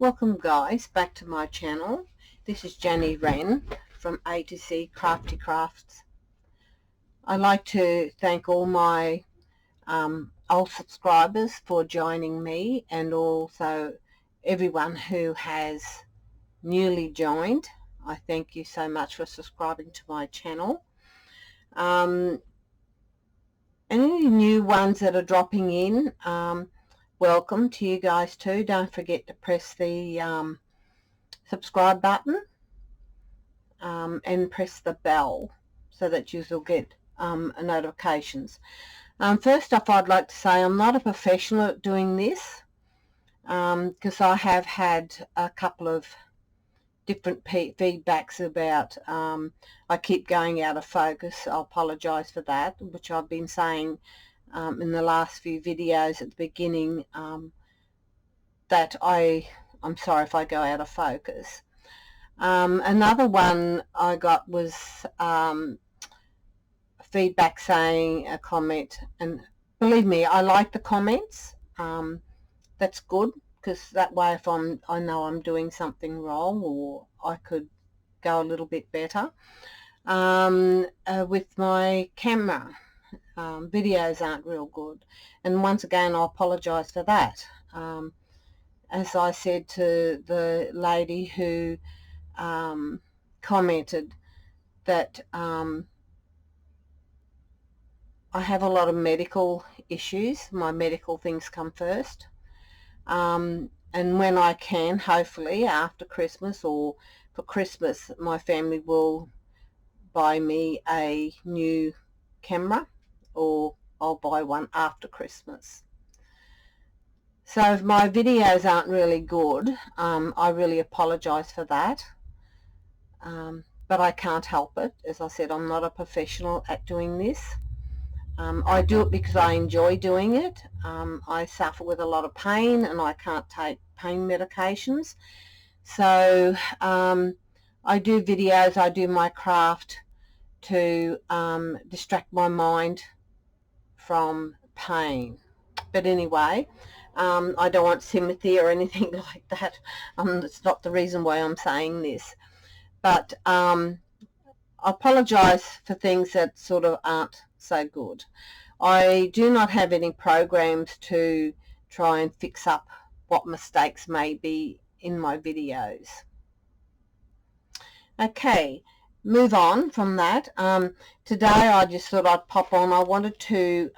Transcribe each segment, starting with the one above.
Welcome guys back to my channel. This is Jenny Wren from A to Z Crafty Crafts. I'd like to thank all my old subscribers for joining me, and also everyone who has newly joined. I thank you so much for subscribing to my channel. Any new ones that are dropping in, welcome to you guys too. Don't forget to press the subscribe button and press the bell so that you will get notifications. First off, I'd like to say I'm not a professional at doing this because I have had a couple of different feedbacks about I keep going out of focus. I apologize for that, which I've been saying in the last few videos at the beginning, that I'm sorry if I go out of focus. Another one I got was feedback saying a comment, and believe me, I like the comments. That's good, because that way if I know I'm doing something wrong, or I could go a little bit better. With my camera, videos aren't real good, and once again I apologize for that. As I said to the lady who commented that I have a lot of medical issues. My medical things come first, and when I can, hopefully after Christmas or for Christmas, my family will buy me a new camera, or I'll buy one after Christmas. So if my videos aren't really good, I really apologize for that, but I can't help it. As I said, I'm not a professional at doing this. I do it because I enjoy doing it. I suffer with a lot of pain and I can't take pain medications. So I do videos, I do my craft to distract my mind from pain. But anyway, I don't want sympathy or anything like that. It's not the reason why I'm saying this. But I apologize for things that sort of aren't so good. I do not have any programs to try and fix up what mistakes may be in my videos. Okay, move on from that. Today I just thought I'd pop on. I wanted to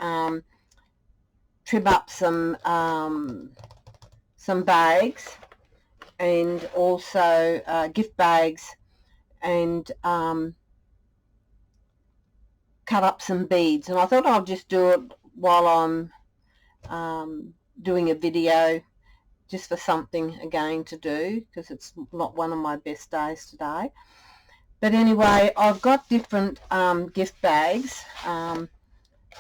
trim up some bags, and also gift bags, and cut up some beads, and I thought I'll just do it while I'm doing a video, just for something again to do, because it's not one of my best days today. But anyway, I've got different gift bags.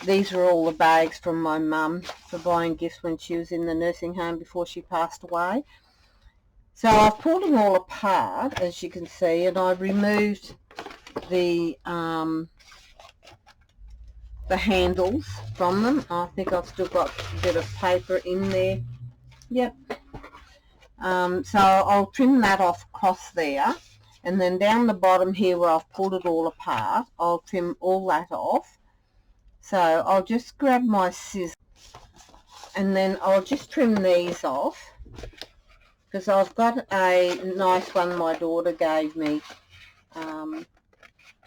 These are all the bags from my mum for buying gifts when she was in the nursing home before she passed away. So I've pulled them all apart, as you can see, and I've removed the handles from them. I think I've still got a bit of paper in there. Yep. So I'll trim that off across there, and then down the bottom here where I've pulled it all apart, I'll trim all that off. So I'll just grab my scissors, and then I'll just trim these off, because I've got a nice one my daughter gave me.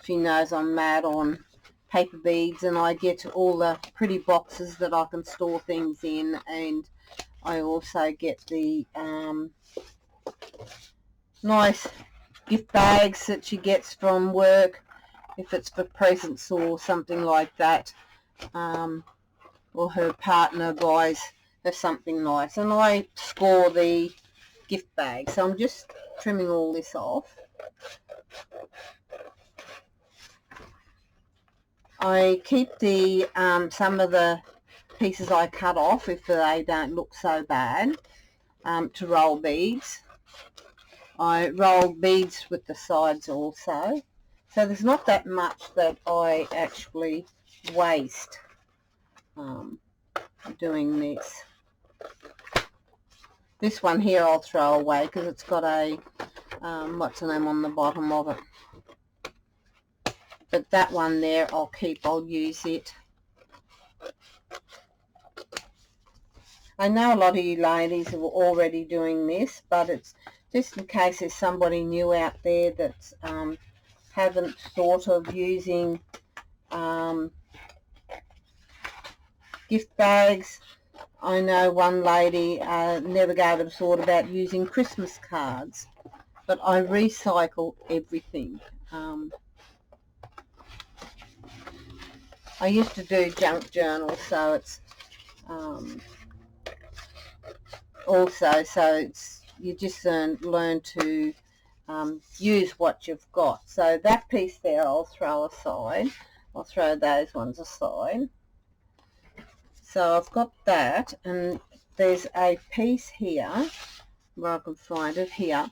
She knows I'm mad on paper beads, and I get all the pretty boxes that I can store things in, and I also get the nice gift bags that she gets from work, if it's for presents or something like that, or her partner buys her something nice, and I score the gift bag. So I'm just trimming all this off. I keep the some of the pieces I cut off, if they don't look so bad, to roll beads. I roll beads with the sides also, so there's not that much that I actually waste doing this. This one here I'll throw away because it's got a, what's the name on the bottom of it. But that one there I'll keep, I'll use it. I know a lot of you ladies are already doing this, but it's just in case there's somebody new out there that haven't thought of using gift bags. I know one lady never gave it a thought about using Christmas cards, but I recycle everything. I used to do junk journals, so it's also, so it's, you just learn to use what you've got. So that piece there I'll throw aside. I'll throw those ones aside. So I've got that, and there's a piece here where I can find it here.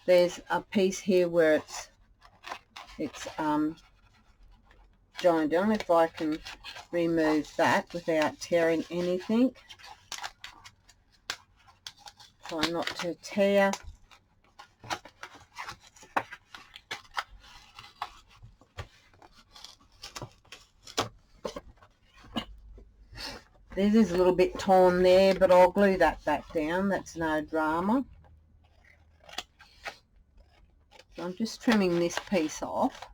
There's a piece here where it's joined on. If I can remove that without tearing anything. Try not to tear. This is a little bit torn there, but I'll glue that back down. That's no drama. So I'm just trimming this piece off.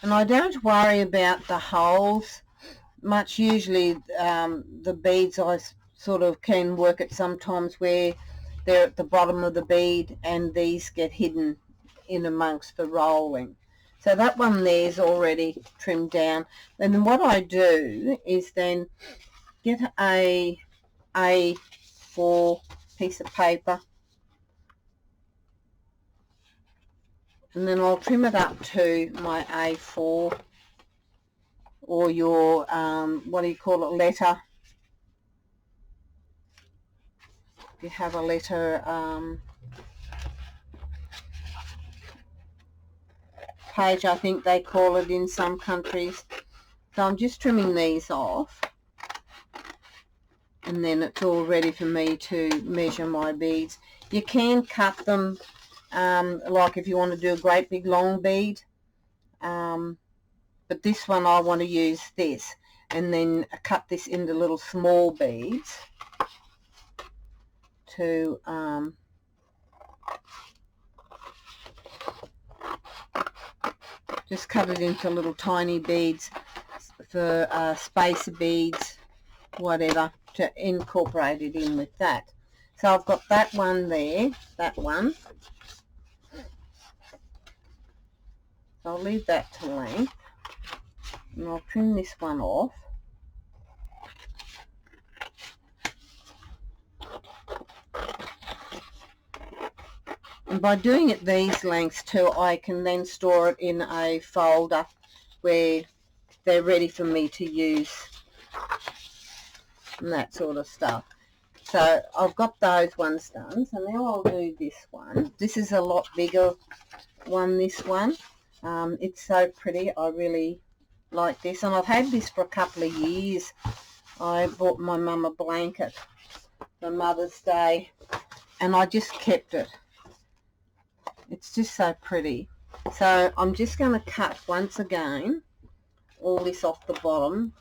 And I don't worry about the holes much. Usually the beads I sort of can work it sometimes where they're at the bottom of the bead and these get hidden in amongst the rolling. So that one there's already trimmed down. And then what I do is then get a A4 piece of paper, and then I'll trim it up to my A4 or your, what do you call it, letter. If you have a letter page, I think they call it in some countries. So I'm just trimming these off, and then it's all ready for me to measure my beads. You can cut them, like if you want to do a great big long bead, but this one I want to use this, and then cut this into little small beads to just cut it into little tiny beads for spacer beads, whatever, to incorporate it in with that. So I've got that one there, that one. So I'll leave that to length, and I'll trim this one off. And by doing it these lengths too, I can then store it in a folder where they're ready for me to use and that sort of stuff. So I've got those ones done. So now I'll do this one. This is a lot bigger one, this one. It's so pretty. I really like this, and I've had this for a couple of years. I bought my mum a blanket for Mother's Day, and I just kept it. It's just so pretty. So I'm just going to cut once again all this off the bottom,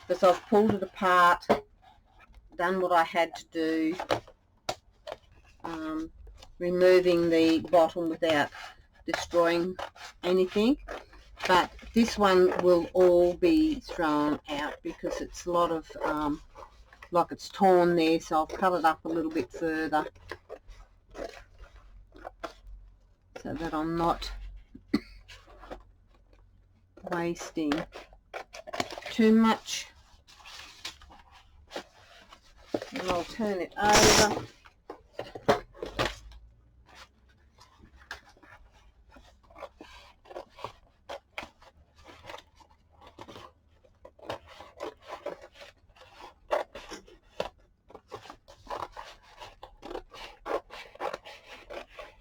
because I've pulled it apart, done what I had to do, removing the bottom without destroying anything. But this one will all be thrown out because it's a lot of, like it's torn there, so I've cut it up a little bit further so that I'm not wasting too much. And I'll turn it over.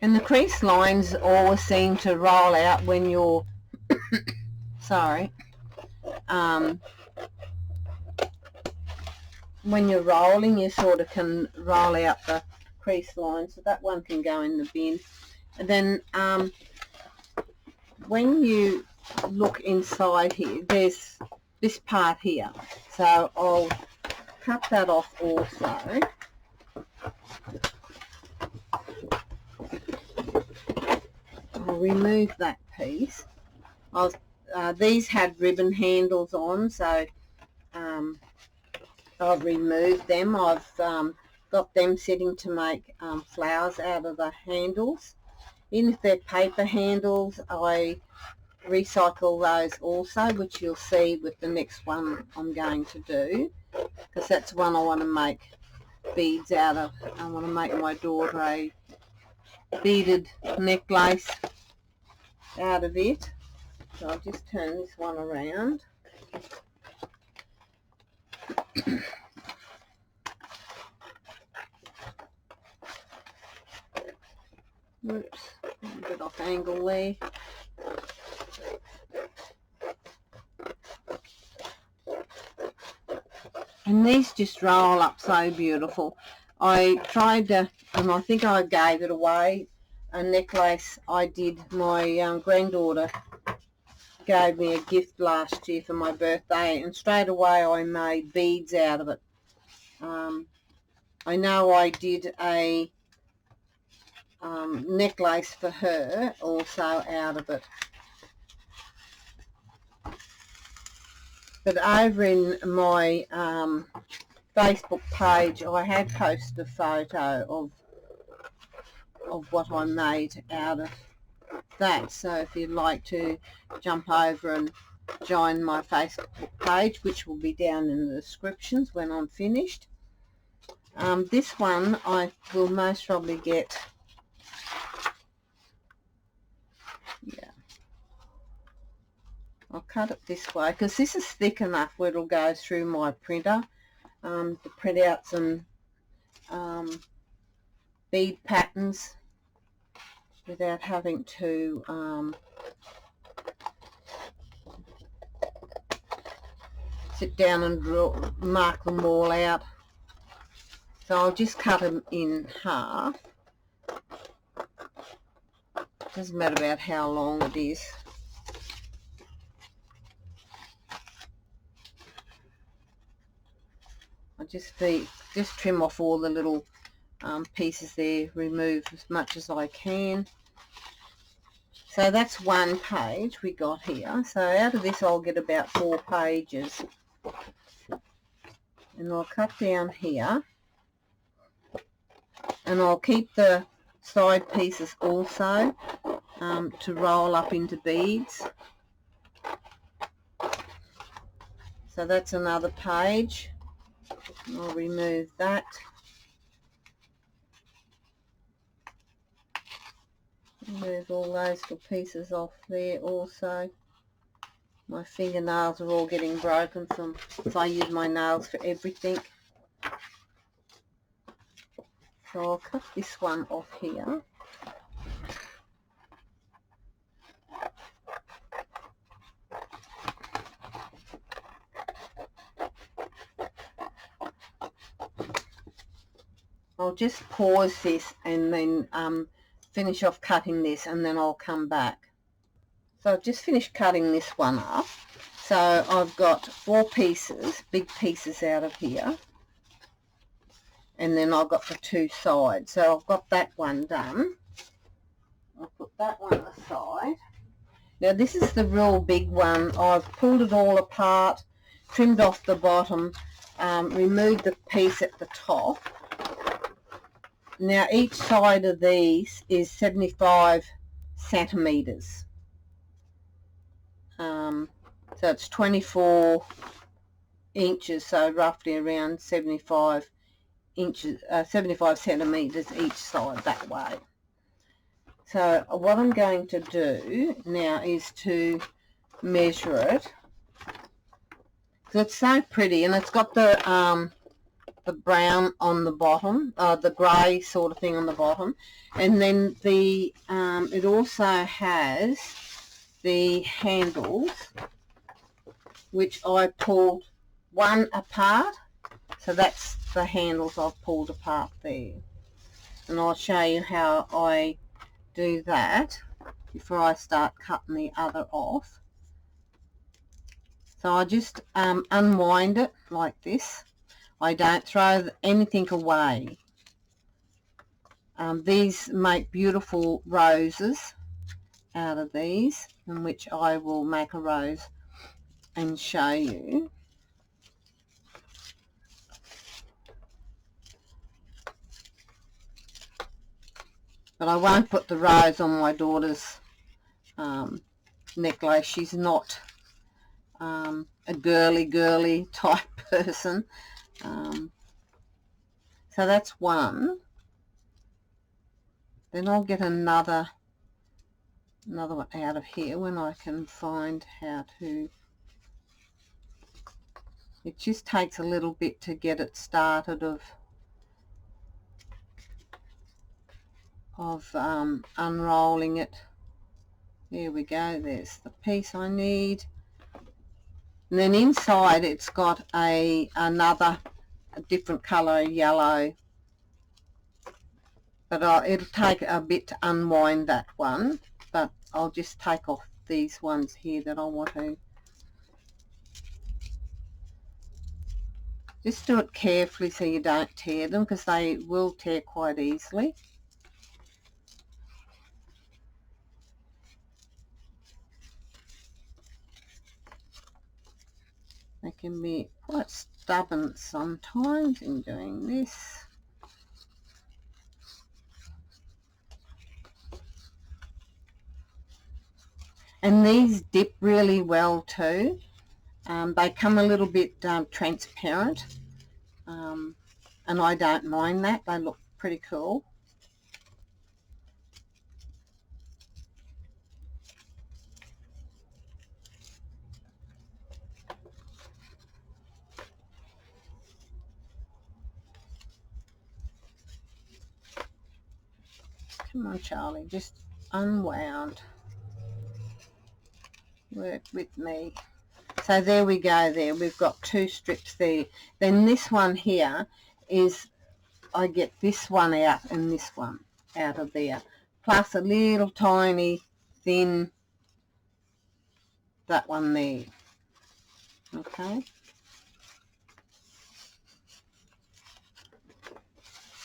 And the crease lines always seem to roll out when you're, sorry, when you're rolling, you sort of can roll out the crease line, so that one can go in the bin. And then when you look inside here, there's this part here, so I'll cut that off also. I'll remove that piece. These had ribbon handles on, so I've removed them. I've got them sitting to make flowers out of the handles. Even if they're paper handles, I recycle those also, which you'll see with the next one I'm going to do, because that's one I want to make beads out of. I want to make my daughter a beaded necklace out of it. So I'll just turn this one around. Whoops, a bit off angle there. And these just roll up so beautiful. I tried to, and I think I gave it away, a necklace I did. My granddaughter gave me a gift last year for my birthday, and straight away I made beads out of it. I know I did a necklace for her also out of it. But over in my Facebook page, I had posted a photo of what I made out of that. So if you'd like to jump over and join my Facebook page, which will be down in the descriptions when I'm finished. This one I will most probably get, I'll cut it this way because this is thick enough where it'll go through my printer to print out some bead patterns without having to sit down and mark them all out. So I'll just cut them in half. Doesn't matter about how long it is. I just trim off all the little pieces there, remove as much as I can. So that's one page we got here. So out of this I'll get about 4 pages. And I'll cut down here. And I'll keep the side pieces also to roll up into beads. So that's another page. I'll remove that. Remove all those little pieces off there also. My fingernails are all getting broken from, because I use my nails for everything. So I'll cut this one off here. I'll just pause this and then finish off cutting this, and then I'll come back. So I've just finished cutting this one up. So I've got 4 pieces, big pieces out of here. And then I've got the 2 sides. So I've got that one done. I'll put that one aside. Now this is the real big one. I've pulled it all apart, trimmed off the bottom, removed the piece at the top. Now each side of these is 75 centimetres. So it's 24 inches, so roughly around 75 inches, 75 centimetres each side that way. So what I'm going to do now is to measure it. So it's so pretty, and it's got the brown on the bottom, the grey sort of thing on the bottom, and then the it also has the handles, which I pulled one apart, So that's the handles I've pulled apart there. And I'll show you how I do that before I start cutting the other off. So I just unwind it like this. I don't throw anything away. These make beautiful roses out of these, in which I will make a rose and show you. But I won't put the rose on my daughter's necklace. She's not a girly type person. So that's one. Then I'll get another one out of here when I can find how to. It just takes a little bit to get it started of unrolling it. There we go, there's the piece I need. And then inside it's got a different colour, yellow, but it'll take a bit to unwind that one, but I'll just take off these ones here that I want to. Just do it carefully so you don't tear them, because they will tear quite easily. They can be quite stubborn sometimes in doing this. And these dip really well too. They come a little bit transparent, and I don't mind that. They look pretty cool. Come on, Charlie, just unwound. Work with me. So there we go there. We've got two strips there. Then this one here is, I get this one out and this one out of there. Plus a little tiny thin, that one there. Okay.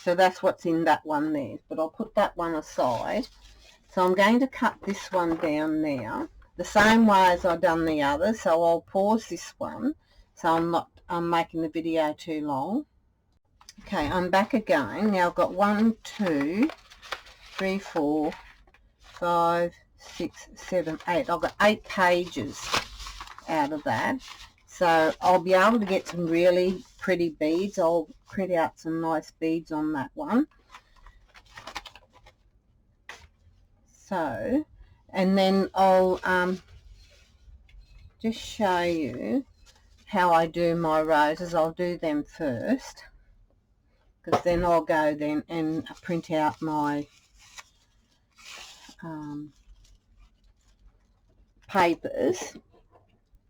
So that's what's in that one there. But I'll put that one aside. So I'm going to cut this one down now, the same way as I've done the other. So I'll pause this one so I'm making the video too long. Okay, I'm back again. Now I've got 1, 2, 3, 4, 5, 6, 7, 8. I've got 8 pages out of that. So I'll be able to get some really pretty beads. I'll print out some nice beads on that one. So, and then I'll just show you how I do my roses. I'll do them first, because then I'll go then and print out my papers,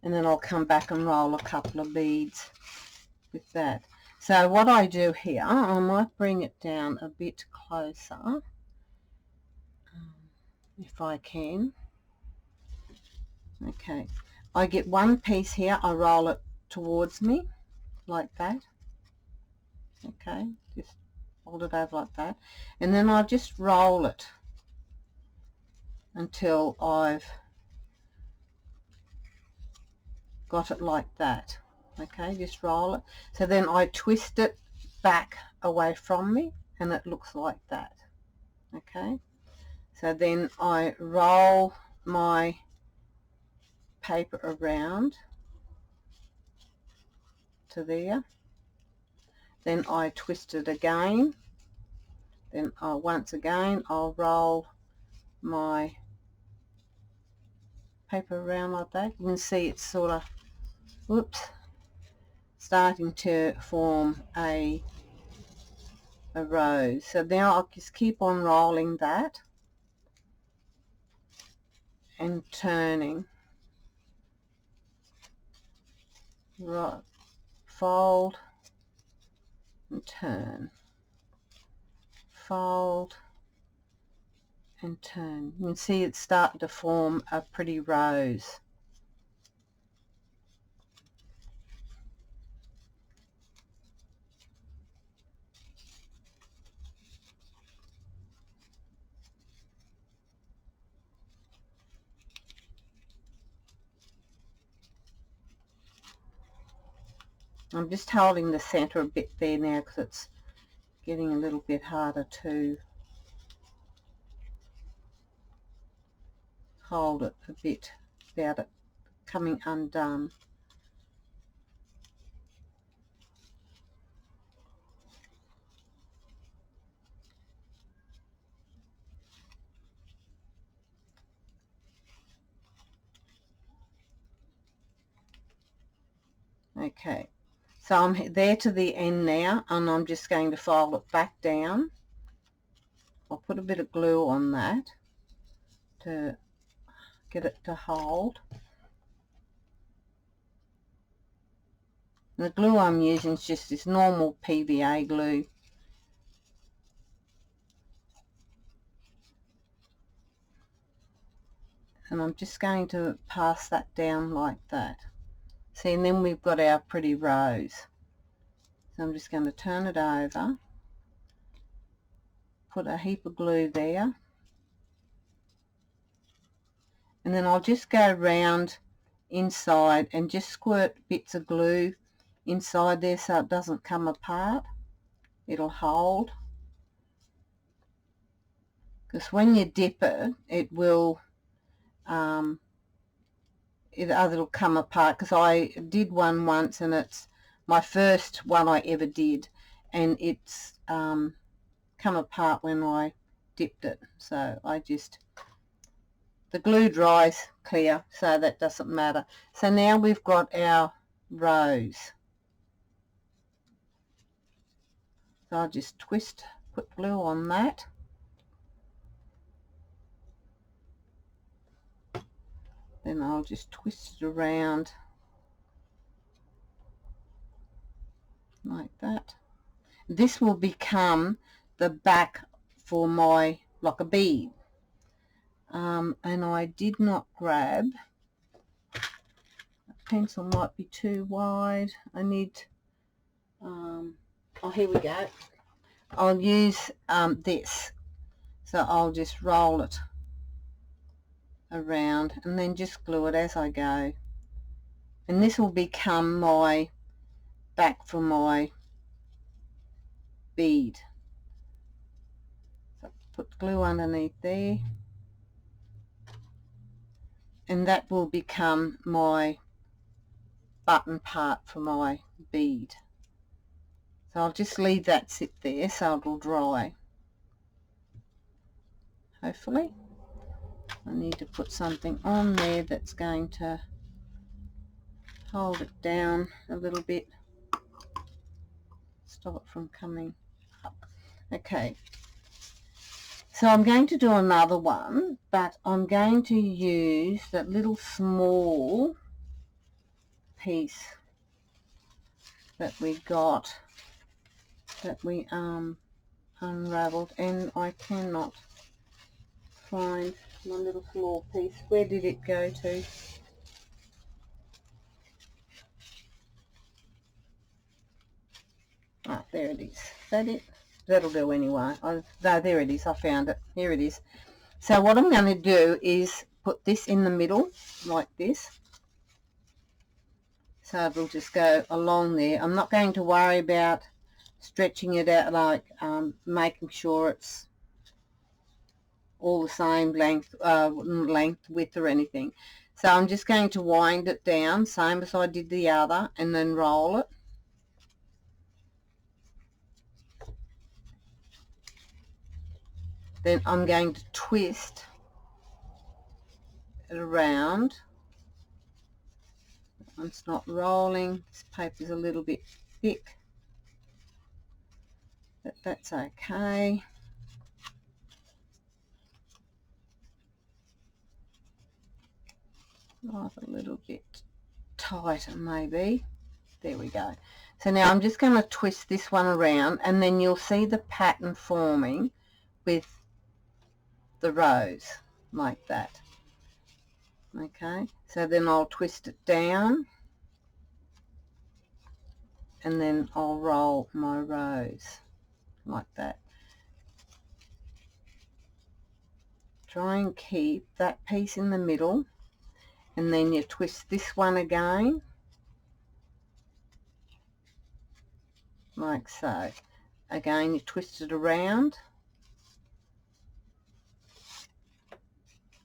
and then I'll come back and roll a couple of beads with that. So what I do here, I might bring it down a bit closer if I can. Okay, I get one piece here, I roll it towards me like that. Okay, just fold it over like that, and then I just roll it until I've got it like that. Okay, just roll it. So then I twist it back away from me and it looks like that. Okay, so then I roll my paper around to there, then I twist it again, then once again I'll roll my paper around like that. You can see it's sort of, whoops, starting to form a rose. So now I'll just keep on rolling that and turning. Right, fold, and turn, fold and turn. You can see it's starting to form a pretty rose. I'm just holding the centre a bit there now because it's getting a little bit harder to hold it a bit without it coming undone. Okay, so I'm there to the end now, and I'm just going to fold it back down. I'll put a bit of glue on that to get it to hold. The glue I'm using is just this normal PVA glue. And I'm just going to pass that down like that. See, and then we've got our pretty rose. So I'm just going to turn it over, put a heap of glue there, and then I'll just go round inside and just squirt bits of glue inside there so it doesn't come apart. It'll hold, because when you dip it, it will it'll come apart, because I did one once, and it's my first one I ever did, and it's come apart when I dipped it. So the glue dries clear, so that doesn't matter. So now we've got our rose. So I'll just put glue on that. Then I'll just twist it around like that. This will become the back for my, like a bead. And I did not grab, the pencil might be too wide. I need, oh, here we go. I'll use this. So I'll just roll it around and then just glue it as I go. And this will become my back for my bead. So put glue underneath there, and that will become my button part for my bead. So I'll just leave that sit there so it'll dry. Hopefully. I need to put something on there that's going to hold it down a little bit, stop it from coming up. Okay, so I'm going to do another one, but I'm going to use that little small piece that we got, that we unraveled, and I cannot find my little small piece. Where did it go to? Ah, there it is. Is that it? That'll do anyway. No, there it is. I found it. Here it is. So what I'm going to do is put this in the middle like this. So it'll just go along there. I'm not going to worry about stretching it out, like making sure it's all the same length, width or anything. So I'm just going to wind it down, same as I did the other, and then roll it. Then I'm going to twist it around. It's not rolling. This paper's a little bit thick, but that's okay. Oh, a little bit tighter maybe. There we go. So now I'm just going to twist this one around, and then you'll see the pattern forming with the rose like that. Okay, so then I'll twist it down, and then I'll roll my rose like that. Try and keep that piece in the middle, and then you twist this one again like so. Again, you twist it around,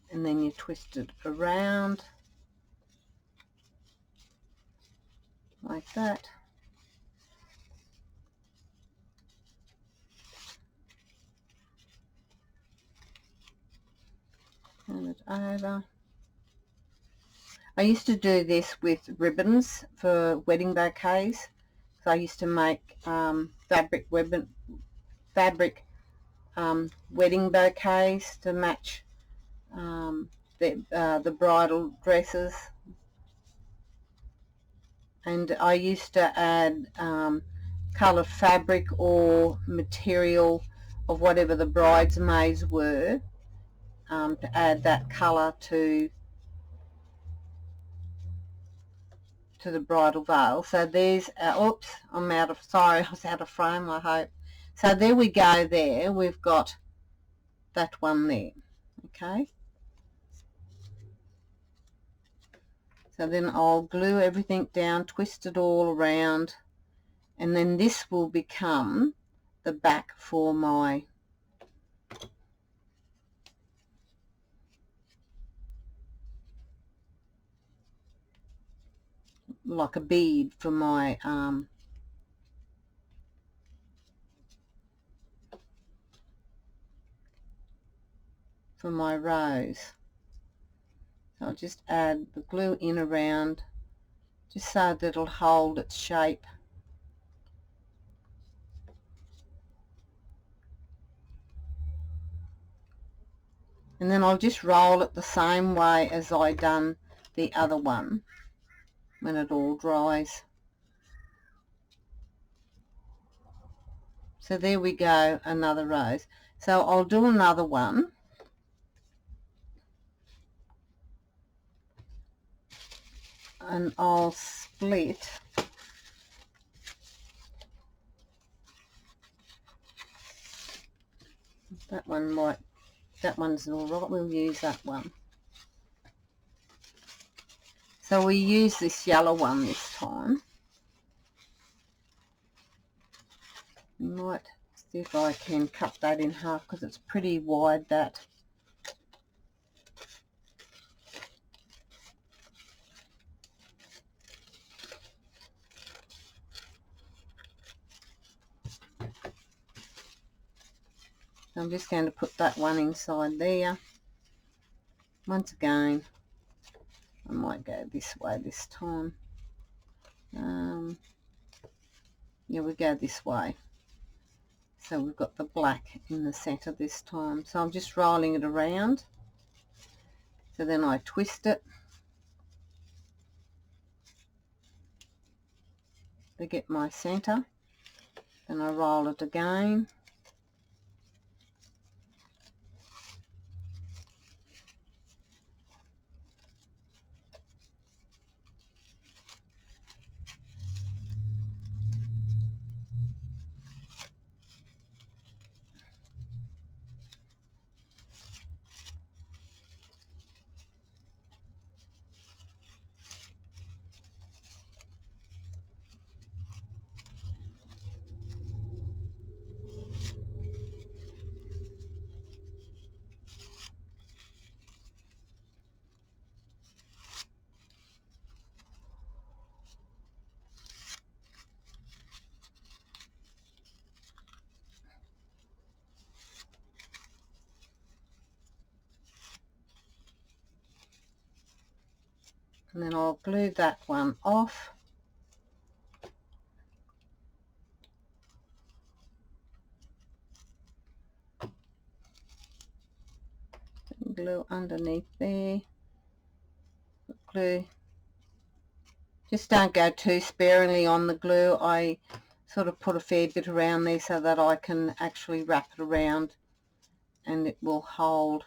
and then you twist it around like that. Turn it over. I used to do this with ribbons for wedding bouquets. So I used to make fabric wedding bouquets to match the bridal dresses, and I used to add coloured fabric or material of whatever the bridesmaids were, to add that colour to the bridal veil. So there's oops, I'm out of, sorry, I was out of frame, I hope. So there we go. There we've got that one there. Okay, so then I'll glue everything down, twist it all around, and then this will become the back for my like a bead for my rose. So I'll just add the glue in around, just so that it'll hold its shape. And then I'll just roll it the same way as I done the other one when it all dries. So there we go, another rose. So I'll do another one. And I'll split that one. That one's all right, we'll use that one. So we use this yellow one this time. Might see if I can cut that in half, because it's pretty wide, that. So I'm just going to put that one inside there. Once again, I might go this way this time. Yeah, we go this way. So we've got the black in the center this time. So I'm just rolling it around. So then I twist it to get my center. Then I roll it again. And then I'll glue that one off. Glue underneath there. Glue Just don't go too sparingly on the glue. I sort of put a fair bit around there so that I can actually wrap it around and it will hold.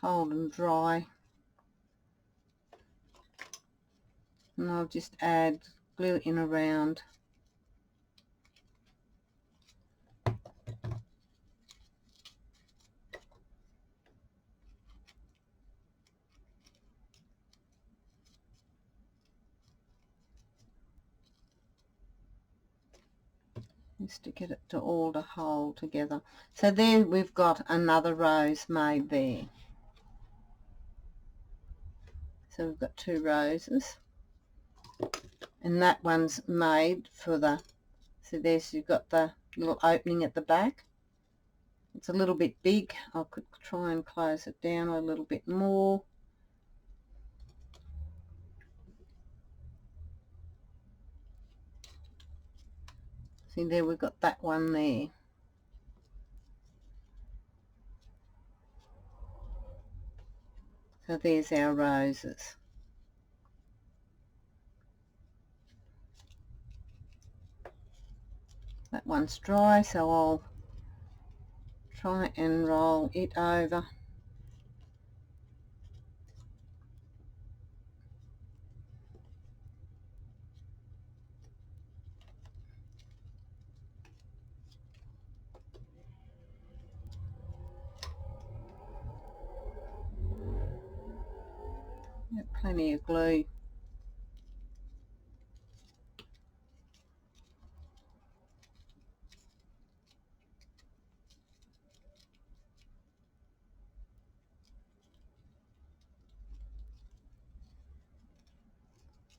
Hold and dry. And I'll just add glue in around. Just to get it to all to hold together. So there we've got another rose made there. So we've got 2 roses. And that one's made for the, so there's, you've got the little opening at the back. It's a little bit big. I could try and close it down a little bit more. See there, we've got that one there. So there's our roses. That one's dry, so I'll try and roll it over. Got plenty of glue.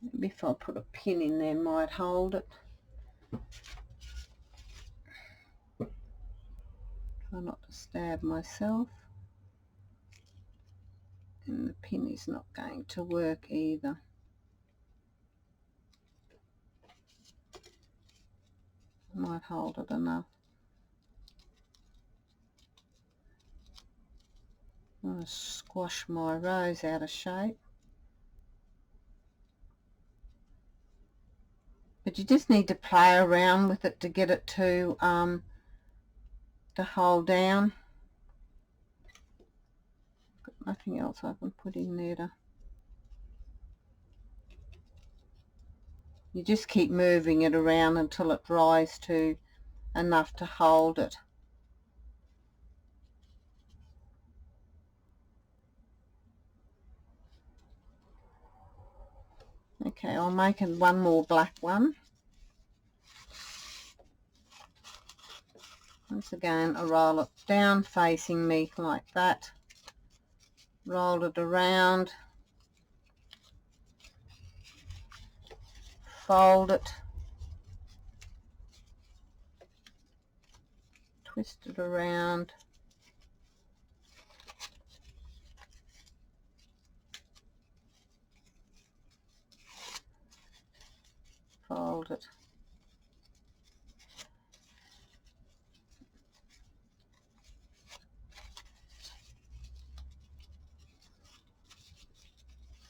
Maybe if I put a pin in there, might hold it. Try not to stab myself. And the pin is not going to work either. Might hold it enough. I'm going to squash my rose out of shape. But you just need to play around with it to get it to hold down. Got nothing else I can put in there to. You just keep moving it around until it dries to enough to hold it. Okay, I'll make one more black one. Once again, I roll it down facing me like that. Roll it around. Fold it. Twist it around. Fold it.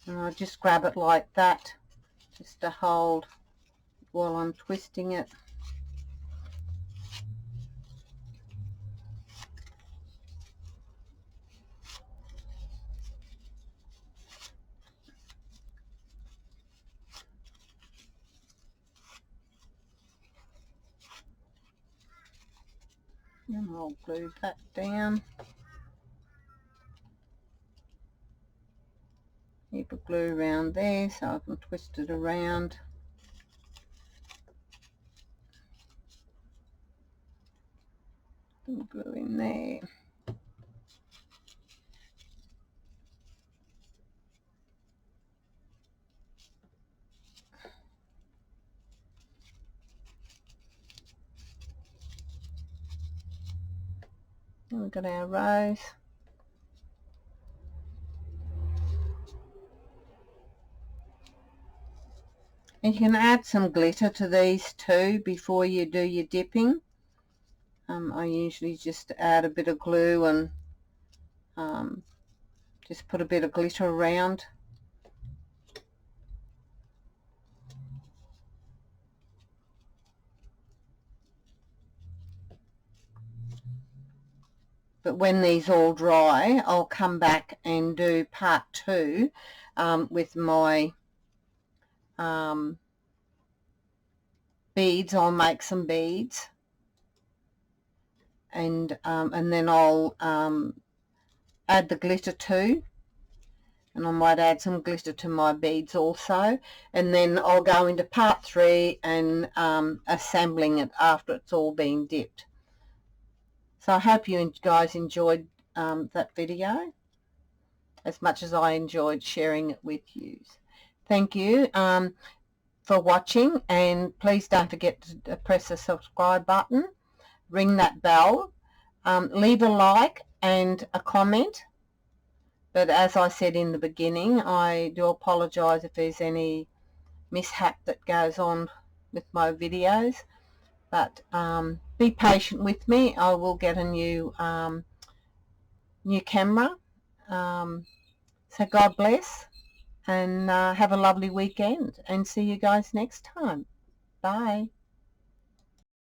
And I just grab it like that, just to hold while I'm twisting it. And I'll glue that down. Heap of glue around there so I can twist it around. And glue in there. And we've got our rose. And you can add some glitter to these too before you do your dipping. I usually just add a bit of glue and just put a bit of glitter around. But when these all dry, I'll come back and do part 2 with my beads. I'll make some beads, and then I'll add the glitter too, and I might add some glitter to my beads also, and then I'll go into part 3 and assembling it after it's all been dipped. So I hope you guys enjoyed that video as much as I enjoyed sharing it with you. Thank you for watching, and please don't forget to press the subscribe button, ring that bell, leave a like and a comment. But as I said in the beginning, I do apologize if there's any mishap that goes on with my videos, but be patient with me. I will get a new camera. So God bless, and have a lovely weekend, and see you guys next time. Bye.